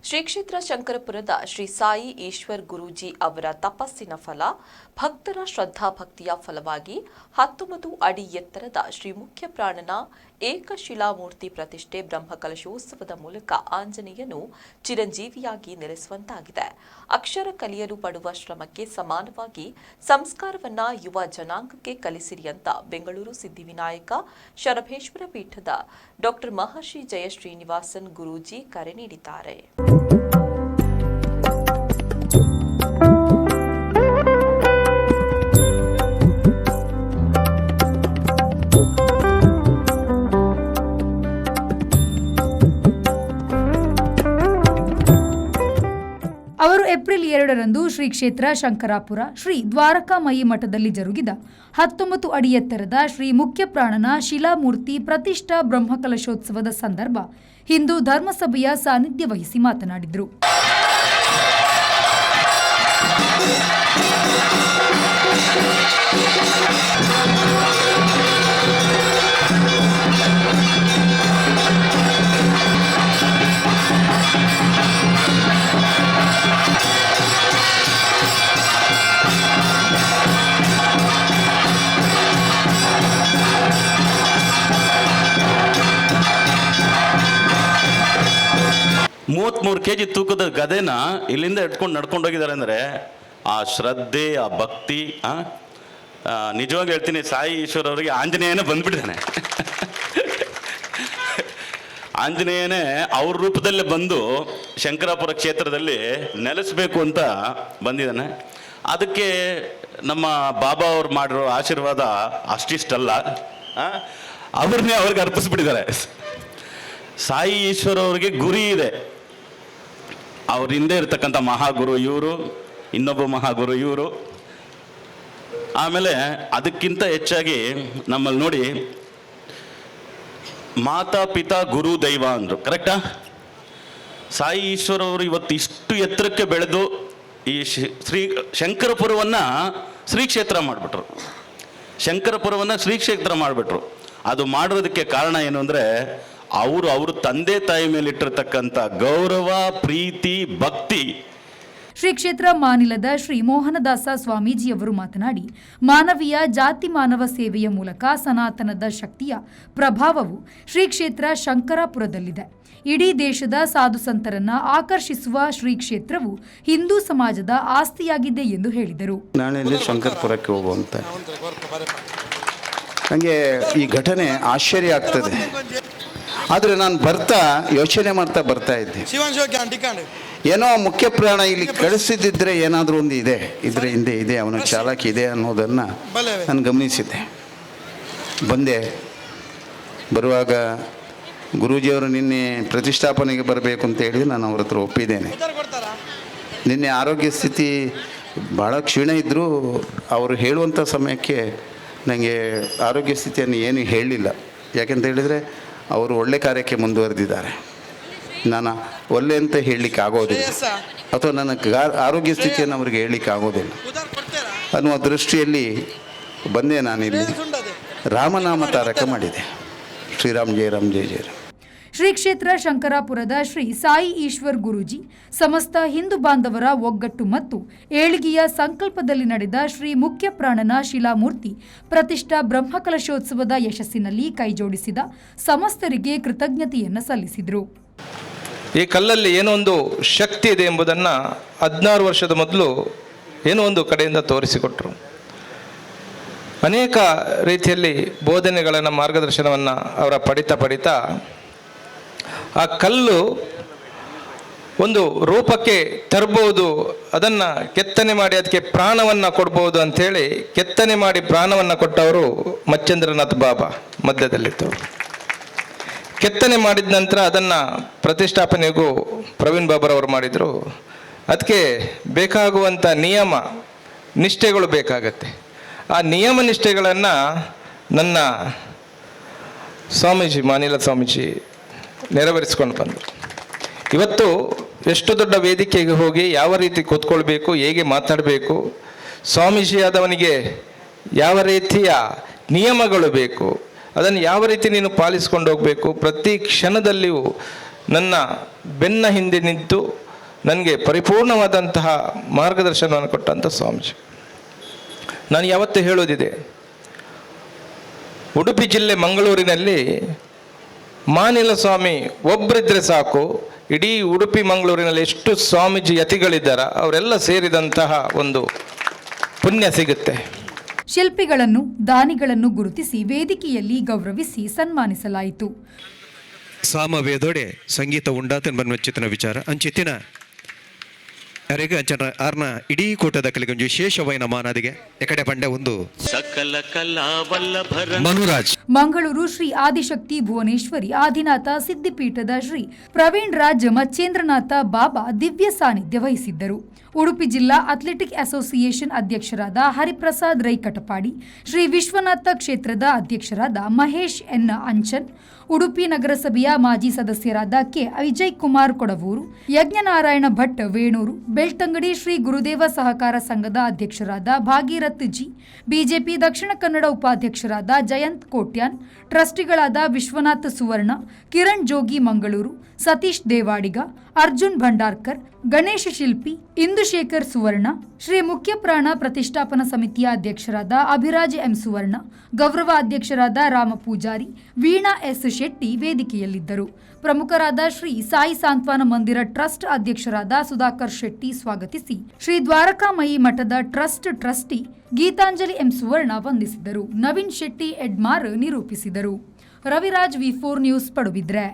ಶ್ರೀ ಕ್ಷೇತ್ರ ಶಂಕರಪುರದ ಶ್ರೀ ಸಾಯಿ ಈಶ್ವರ್ ಗುರೂಜಿ ಅವರ ತಪಸ್ಸಿನ ಫಲ, ಭಕ್ತರ ಶ್ರದ್ಧಾಭಕ್ತಿಯ ಫಲವಾಗಿ 19 ಅಡಿ ಎತ್ತರದ ಶ್ರೀ ಮುಖ್ಯ ಪ್ರಾಣನ ಏಕಶಿಲಾಮೂರ್ತಿ ಪ್ರತಿಷ್ಠೆ ಬ್ರಹ್ಮಕಲಶೋತ್ಸವದ ಮೂಲಕ ಆಂಜನೇಯನು ಚಿರಂಜೀವಿಯಾಗಿ ನೆಲೆಸುವಂತಾಗಿದೆ. ಅಕ್ಷರ ಕಲಿಯಲು ಪಡುವ ಶ್ರಮಕ್ಕೆ ಸಮಾನವಾಗಿ ಸಂಸ್ಕಾರವನ್ನ ಯುವ ಜನಾಂಗಕ್ಕೆ ಕಲಿಸಿರಿ ಅಂತ ಬೆಂಗಳೂರು ಸಿದ್ಧಿವಿನಾಯಕ ಶರಭೇಶ್ವರ ಪೀಠದ ಡಾ ಮಹರ್ಷಿ ಜಯ ಶ್ರೀನಿವಾಸನ್ ಗುರೂಜಿ ಕರೆ ನೀಡಿದ್ದಾರೆ. ಅವರು ಏಪ್ರಿಲ್ 2ರಂದು ಶ್ರೀ ಕ್ಷೇತ್ರ ಶಂಕರಾಪುರ ಶ್ರೀ ದ್ವಾರಕಾಮಯಿ ಮಠದಲ್ಲಿ ಜರುಗಿದ 19 ಅಡಿ ಎತ್ತರದ ಶ್ರೀ ಮುಖ್ಯ ಪ್ರಾಣನ ಶಿಲಾಮೂರ್ತಿ ಪ್ರತಿಷ್ಠಾ ಬ್ರಹ್ಮಕಲಶೋತ್ಸವದ ಸಂದರ್ಭ ಹಿಂದೂ ಧರ್ಮಸಭೆಯ ಸಾನ್ನಿಧ್ಯ ವಹಿಸಿ ಮಾತನಾಡಿದರು. $33 kg ತೂಕದ ಗದೆನ ಇಲ್ಲಿಂದ ಇಟ್ಕೊಂಡು ನಡ್ಕೊಂಡು ಹೋಗಿದ್ದಾರೆ ಅಂದರೆ ಆ ಶ್ರದ್ಧೆ, ಆ ಭಕ್ತಿ, ನಿಜವಾಗಿ ಹೇಳ್ತೀನಿ, ಸಾಯಿ ಈಶ್ವರ್ ಅವರಿಗೆ ಆಂಜನೇಯನೇ ಬಂದ್ಬಿಟ್ಟಿದ್ದಾನೆ. ಆಂಜನೇಯನೇ ಅವ್ರ ರೂಪದಲ್ಲೇ ಬಂದು ಶಂಕರಾಪುರ ಕ್ಷೇತ್ರದಲ್ಲಿ ನೆಲೆಸಬೇಕು ಅಂತ ಬಂದಿದ್ದಾನೆ. ಅದಕ್ಕೆ ನಮ್ಮ ಬಾಬಾ ಅವ್ರು ಮಾಡಿರೋ ಆಶೀರ್ವಾದ ಅಷ್ಟಿಷ್ಟಲ್ಲ, ಅವ್ರನ್ನೇ ಅವ್ರಿಗೆ ಅರ್ಪಿಸ್ಬಿಟ್ಟಿದ್ದಾರೆ. ಸಾಯಿ ಈಶ್ವರ ಅವ್ರಿಗೆ ಗುರಿ ಇದೆ. ಅವ್ರ ಹಿಂದೆ ಇರ್ತಕ್ಕಂಥ ಮಹಾಗುರು ಇವರು, ಇನ್ನೊಬ್ಬ ಮಹಾಗುರು ಇವರು. ಆಮೇಲೆ ಅದಕ್ಕಿಂತ ಹೆಚ್ಚಾಗಿ ನಮ್ಮಲ್ಲಿ ನೋಡಿ, ಮಾತಾ ಪಿತಾ ಗುರು ದೈವ ಅಂದರು, ಕರೆಕ್ಟಾ? ಸಾಯಿ ಈಶ್ವರ ಅವರು ಇವತ್ತು ಇಷ್ಟು ಎತ್ತರಕ್ಕೆ ಬೆಳೆದು ಈ ಶ್ರೀ ಶಂಕರಪುರವನ್ನು ಶ್ರೀ ಕ್ಷೇತ್ರ ಮಾಡಿಬಿಟ್ರು. ಶಂಕರಪುರವನ್ನು ಶ್ರೀ ಕ್ಷೇತ್ರ ಮಾಡಿಬಿಟ್ರು. ಅದು ಮಾಡೋದಕ್ಕೆ ಕಾರಣ ಏನು ಅಂದರೆ, ಅವ್ರ ತಂದೆ ತಾಯಿ ಮೇಲಿಟ್ಟಿರ್ತಕ್ಕಂಥ ಗೌರವ, ಪ್ರೀತಿ, ಭಕ್ತಿ. ಶ್ರೀ ಕ್ಷೇತ್ರ ಮಾನಿಲದ ಶ್ರೀ ಮೋಹನದಾಸ ಸ್ವಾಮೀಜಿಯವರು ಮಾತನಾಡಿ, ಮಾನವೀಯ ಜಾತಿ ಮಾನವ ಸೇವೆಯ ಮೂಲಕ ಸನಾತನದ ಶಕ್ತಿಯ ಪ್ರಭಾವವು ಶ್ರೀ ಕ್ಷೇತ್ರ ಶಂಕರಾಪುರದಲ್ಲಿದೆ. ಇಡೀ ದೇಶದ ಸಾಧು ಸಂತರನ್ನ ಆಕರ್ಷಿಸುವ ಶ್ರೀ ಕ್ಷೇತ್ರವು ಹಿಂದೂ ಸಮಾಜದ ಆಸ್ತಿಯಾಗಿದೆ ಎಂದು ಹೇಳಿದರು. ನಾಳೆ ಶಂಕರಪುರಕ್ಕೆ ಹೋಗುವಂತ ನನಗೆ ಈ ಘಟನೆ ಆಶ್ಚರ್ಯ ಆಗ್ತದೆ. ಆದರೆ ನಾನು ಯೋಚನೆ ಮಾಡ್ತಾ ಬರ್ತಾ ಇದ್ದೆ, ಏನೋ ಮುಖ್ಯ ಪ್ರಾಣ ಇಲ್ಲಿ ಕಳಿಸಿದ್ದಿದ್ರೆ ಏನಾದರೂ ಒಂದು ಇದೆ, ಇದ್ರ ಹಿಂದೆ ಇದೆ, ಅವನ ಚಾಲಕ ಇದೆ ಅನ್ನೋದನ್ನು ನಾನು ಗಮನಿಸಿದ್ದೆ. ಬಂದೆ. ಬರುವಾಗ ಗುರೂಜಿಯವರು ನಿನ್ನೆ ಪ್ರತಿಷ್ಠಾಪನೆಗೆ ಬರಬೇಕು ಅಂತ ಹೇಳಿ ನಾನು ಅವ್ರ ಹತ್ರ ಒಪ್ಪಿದ್ದೇನೆ. ನಿನ್ನೆ ಆರೋಗ್ಯ ಸ್ಥಿತಿ ಭಾಳ ಕ್ಷೀಣ ಇದ್ದರೂ ಅವರು ಹೇಳುವಂಥ ಸಮಯಕ್ಕೆ ನನಗೆ ಆರೋಗ್ಯ ಸ್ಥಿತಿಯನ್ನು ಏನು ಹೇಳಲಿಲ್ಲ. ಯಾಕೆಂತ ಹೇಳಿದರೆ ಅವರು ಒಳ್ಳೆ ಕಾರ್ಯಕ್ಕೆ ಮುಂದುವರೆದಿದ್ದಾರೆ. ನಾನು ಒಳ್ಳೆ ಅಂತ ಹೇಳಲಿಕ್ಕೆ ಆಗೋದಿಲ್ಲ, ಅಥವಾ ನನ್ನ ಆರೋಗ್ಯ ಸ್ಥಿತಿಯನ್ನು ಅವ್ರಿಗೆ ಹೇಳಲಿಕ್ಕೆ ಆಗೋದಿಲ್ಲ ಅನ್ನುವ ದೃಷ್ಟಿಯಲ್ಲಿ ಬಂದೆ. ನಾನಿಲ್ಲಿ ರಾಮನಾಮ ತಾರಕ ಮಾಡಿದೆ. ಶ್ರೀರಾಮ್ ಜಯ ರಾಮ್ ಜಯ ಜಯ ರಾಮ್. ಶ್ರೀ ಕ್ಷೇತ್ರ ಶಂಕರಾಪುರದ ಶ್ರೀ ಸಾಯಿ ಈಶ್ವರ್ ಗುರೂಜಿ ಸಮಸ್ತ ಹಿಂದೂ ಬಾಂಧವರ ಒಗ್ಗಟ್ಟು ಮತ್ತು ಏಳಿಗೆಯ ಸಂಕಲ್ಪದಲ್ಲಿ ನಡೆದ ಶ್ರೀ ಮುಖ್ಯ ಪ್ರಾಣನ ಶಿಲಾಮೂರ್ತಿ ಪ್ರತಿಷ್ಠಾ ಬ್ರಹ್ಮಕಲಶೋತ್ಸವದ ಯಶಸ್ಸಿನಲ್ಲಿ ಕೈಜೋಡಿಸಿದ ಸಮಸ್ತರಿಗೆ ಕೃತಜ್ಞತೆಯನ್ನು ಸಲ್ಲಿಸಿದರು. ಈ ಕಲ್ಲಲ್ಲಿ ಏನೋ ಒಂದು ಶಕ್ತಿ ಇದೆ ಎಂಬುದನ್ನು 16 ವರ್ಷದ ಮೊದಲು ಏನೋ ಒಂದು ಕಡೆಯಿಂದ ತೋರಿಸಿಕೊಟ್ರು. ಅನೇಕ ರೀತಿಯಲ್ಲಿ ಬೋಧನೆಗಳನ್ನು, ಮಾರ್ಗದರ್ಶನವನ್ನು ಅವರ ಪಡಿತಾ ಆ ಕಲ್ಲು ಒಂದು ರೂಪಕ್ಕೆ ತರಬಹುದು, ಅದನ್ನು ಕೆತ್ತನೆ ಮಾಡಿ ಅದಕ್ಕೆ ಪ್ರಾಣವನ್ನು ಕೊಡ್ಬೋದು ಅಂಥೇಳಿ ಕೆತ್ತನೆ ಮಾಡಿ ಪ್ರಾಣವನ್ನು ಕೊಟ್ಟವರು ಮಚ್ಚಂದ್ರನಾಥ್ ಬಾಬಾ ಮಧ್ಯದಲ್ಲಿದ್ದವರು. ಕೆತ್ತನೆ ಮಾಡಿದ ನಂತರ ಅದನ್ನು ಪ್ರತಿಷ್ಠಾಪನೆಗೂ ಪ್ರವೀಣ್ ಬಾಬರವರು ಮಾಡಿದರು. ಅದಕ್ಕೆ ಬೇಕಾಗುವಂಥ ನಿಯಮ ನಿಷ್ಠೆಗಳು ಬೇಕಾಗತ್ತೆ. ಆ ನಿಯಮ ನಿಷ್ಠೆಗಳನ್ನು ನನ್ನ ಸ್ವಾಮೀಜಿ, ಮಾನಿಲ ಸ್ವಾಮೀಜಿ ನೆರವೇರಿಸ್ಕೊಂಡು ಬಂದರು. ಇವತ್ತು ಎಷ್ಟು ದೊಡ್ಡ ವೇದಿಕೆಗೆ ಹೋಗಿ ಯಾವ ರೀತಿ ಕೂತ್ಕೊಳ್ಬೇಕು, ಹೇಗೆ ಮಾತಾಡಬೇಕು, ಸ್ವಾಮೀಜಿಯಾದವನಿಗೆ ಯಾವ ರೀತಿಯ ನಿಯಮಗಳು ಬೇಕು, ಅದನ್ನು ಯಾವ ರೀತಿ ನೀನು ಪಾಲಿಸ್ಕೊಂಡು ಹೋಗಬೇಕು, ಪ್ರತಿ ಕ್ಷಣದಲ್ಲಿಯೂ ನನ್ನ ಬೆನ್ನ ಹಿಂದೆ ನಿಂತು ನನಗೆ ಪರಿಪೂರ್ಣವಾದಂತಹ ಮಾರ್ಗದರ್ಶನವನ್ನು ಕೊಟ್ಟಂಥ ಸ್ವಾಮೀಜಿ. ನಾನು ಯಾವತ್ತೂ ಹೇಳೋದಿದೆ, ಉಡುಪಿ ಜಿಲ್ಲೆ ಮಂಗಳೂರಿನಲ್ಲಿ ಮಾನಿಲ ಸ್ವಾಮಿ ಒಬ್ಬರಿದ್ದರೆ ಸಾಕು, ಇಡೀ ಉಡುಪಿ ಮಂಗಳೂರಿನಲ್ಲಿ ಎಷ್ಟು ಸ್ವಾಮೀಜಿ ಯತಿಗಳಿದ್ದಾರ ಅವರೆಲ್ಲ ಸೇರಿದಂತಹ ಒಂದು ಪುಣ್ಯ ಸಿಗುತ್ತೆ. ಶಿಲ್ಪಿಗಳನ್ನು, ದಾನಿಗಳನ್ನು ಗುರುತಿಸಿ ವೇದಿಕೆಯಲ್ಲಿ ಗೌರವಿಸಿ ಸನ್ಮಾನಿಸಲಾಯಿತು. ಸಾಮವೇದೋಡೆ ಸಂಗೀತ ಉಂಡಾತನ್ ಬನ್ವಚ್ಚಿತನ ವಿಚಾರ ಅಂಚಿತ್ತಿನ ಅರೆಗೆ ಅಂಚನ ಆರ್ನ ಇಡೀ ಕೂಟದ ಕಲಿಗೆ ಒಂದು ವಿಶೇಷವಾದ ಮಾನದಿಗೆ ಎಕಡೆ ಬಂಡೆ ಒಂದು ಸಕಲ ಕಲಾವಲ್ಲಭರ ಮನುರಾಜ್. ಮಂಗಳೂರು ಶ್ರೀ ಆದಿಶಕ್ತಿ ಭುವನೇಶ್ವರಿ ಆದಿನಾಥ ಸಿದ್ದಿಪೀಠದ ಶ್ರೀ ಪ್ರವೀಣ್ ರಾಜ್ ಮಚ್ಚೇಂದ್ರನಾಥ ಬಾಬಾ ದಿವ್ಯ ಸಾನ್ನಿಧ್ಯ ವಹಿಸಿದ್ದರು. ಉಡುಪಿ ಜಿಲ್ಲಾ ಅಥ್ಲೆಟಿಕ್ ಅಸೋಸಿಯೇಷನ್ ಅಧ್ಯಕ್ಷರಾದ ಹರಿಪ್ರಸಾದ್ ರೈ ಕಟಪಾಡಿ, ಶ್ರೀ ವಿಶ್ವನಾಥ ಕ್ಷೇತ್ರದ ಅಧ್ಯಕ್ಷರಾದ ಮಹೇಶ್ ಎನ್ ಅಂಚನ್, ಉಡುಪಿ ನಗರಸಭೆಯ ಮಾಜಿ ಸದಸ್ಯರಾದ ಕೆ ವಿಜಯ್ ಕುಮಾರ್ ಕೊಡವೂರು, ಯಜ್ಞನಾರಾಯಣ ಭಟ್ ವೇಣೂರು, ಬೆಳ್ತಂಗಡಿ ಶ್ರೀ ಗುರುದೇವ ಸಹಕಾರ ಸಂಘದ ಅಧ್ಯಕ್ಷರಾದ ಭಾಗೀರಥ್ ಜಿ, ಬಿಜೆಪಿ ದಕ್ಷಿಣ ಕನ್ನಡ ಉಪಾಧ್ಯಕ್ಷರಾದ ಜಯಂತ್ ಕೋಟ್ಯಾನ್, ಟ್ರಸ್ಟಿಗಳಾದ ವಿಶ್ವನಾಥ್ ಸುವರ್ಣ, ಕಿರಣ್ ಜೋಗಿ ಮಂಗಳೂರು, ಸತೀಶ್ ದೇವಾಡಿಗ, ಅರ್ಜುನ್ ಭಂಡಾರ್ಕರ್, ಗಣೇಶ ಶಿಲ್ಪಿ, ಇಂದುಶೇಖರ್ ಸುವರ್ಣ, ಶ್ರೀ ಮುಖ್ಯ ಪ್ರಾಣ ಪ್ರತಿಷ್ಠಾಪನಾ ಸಮಿತಿಯ ಅಧ್ಯಕ್ಷರಾದ ಅಭಿರಾಜ್ ಎಂ ಸುವರ್ಣ, ಗೌರವ ಅಧ್ಯಕ್ಷರಾದ ರಾಮ ಪೂಜಾರಿ, ವೀಣಾ ಎಸ್ ಶೆಟ್ಟಿ ವೇದಿಕೆಯಲ್ಲಿದ್ದರು. ಪ್ರಮುಖರಾದ ಶ್ರೀ ಸಾಯಿ ಸಾಂತ್ವನ ಮಂದಿರ ಟ್ರಸ್ಟ್ ಅಧ್ಯಕ್ಷರಾದ ಸುಧಾಕರ್ ಶೆಟ್ಟಿ ಸ್ವಾಗತಿಸಿ, ಶ್ರೀ ದ್ವಾರಕಾಮಯಿ ಮಠದ ಟ್ರಸ್ಟ್ ಟ್ರಸ್ಟಿ ಗೀತಾಂಜಲಿ ಎಂ ಸುವರ್ಣ ವಂದಿಸಿದರು. ನವೀನ್ ಶೆಟ್ಟಿ ಎಡ್ಮಾರ್ ನಿರೂಪಿಸಿದರು. ರವಿರಾಜ್, ವಿ4 ನ್ಯೂಸ್, ಪಡುಬಿದ್ರೆ.